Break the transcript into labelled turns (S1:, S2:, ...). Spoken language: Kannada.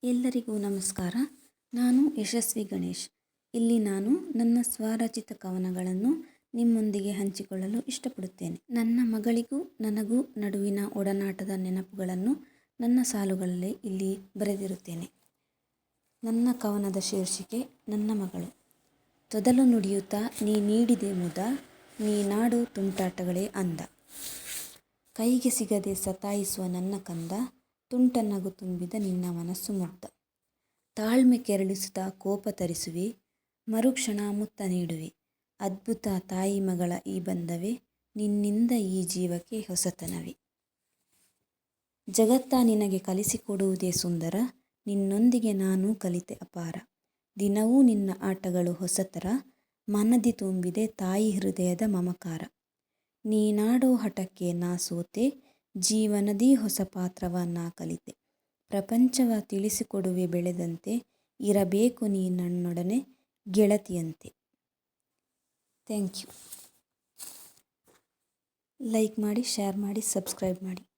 S1: ಎಲ್ಲರಿಗೂ ನಮಸ್ಕಾರ. ನಾನು ಯಶಸ್ವಿ ಗಣೇಶ್. ಇಲ್ಲಿ ನಾನು ನನ್ನ ಸ್ವರಚಿತ ಕವನಗಳನ್ನು ನಿಮ್ಮೊಂದಿಗೆ ಹಂಚಿಕೊಳ್ಳಲು ಇಷ್ಟಪಡುತ್ತೇನೆ. ನನ್ನ ಮಗಳಿಗೂ ನನಗೂ ನಡುವಿನ ಒಡನಾಟದ ನೆನಪುಗಳನ್ನು ನನ್ನ ಸಾಲುಗಳಲ್ಲೇ ಇಲ್ಲಿ ಬರೆದಿರುತ್ತೇನೆ. ನನ್ನ ಕವನದ ಶೀರ್ಷಿಕೆ ನನ್ನ ಮಗಳು. ತೊದಲು ನುಡಿಯುತ್ತಾ ನೀ ನೀಡಿದೆ ಮುದ, ನೀ ನಾಡು ತುಂಟಾಟಗಳೇ ಅಂದ. ಕೈಗೆ ಸಿಗದೆ ಸತಾಯಿಸುವ ನನ್ನ ಕಂದ, ತುಂಟ ನಗು ತುಂಬಿದ ನಿನ್ನ ಮನಸ್ಸು ಮುಗ್ಧ. ತಾಳ್ಮೆ ಕೆರಳಿಸುತ್ತಾ ಕೋಪ ತರಿಸುವೆ, ಮರುಕ್ಷಣ ಮುತ್ತ ನೀಡುವೆ. ಅದ್ಭುತ ತಾಯಿ ಮಗಳ ಈ ಬಂಧವೇ, ನಿನ್ನಿಂದ ಈ ಜೀವಕ್ಕೆ ಹೊಸತನವೇ. ಜಗತ್ತ ನಿನಗೆ ಕಲಿಸಿಕೊಡುವುದೇ ಸುಂದರ, ನಿನ್ನೊಂದಿಗೆ ನಾನು ಕಲಿತೆ ಅಪಾರ. ದಿನವೂ ನಿನ್ನ ಆಟಗಳು ಹೊಸತರ, ಮನದಿ ತುಂಬಿದೆ ತಾಯಿ ಹೃದಯದ ಮಮಕಾರ. ನೀನಾಡೋ ಹಠಕ್ಕೆ ನಾ ಸೋತೆ, ಜೀವನದಿ ಹೊಸ ಪಾತ್ರವ ನಾ ಕಲಿತೆ. ಪ್ರಪಂಚವ ತಿಳಿಸಿಕೊಡುವೆ ಬೆಳೆದಂತೆ, ಇರಬೇಕು ನೀ ನನ್ನೊಡನೆ ಗೆಳತಿಯಂತೆ. Thank you. ಲೈಕ್ ಮಾಡಿ, ಶೇರ್ ಮಾಡಿ, ಸಬ್ಸ್ಕ್ರೈಬ್ ಮಾಡಿ.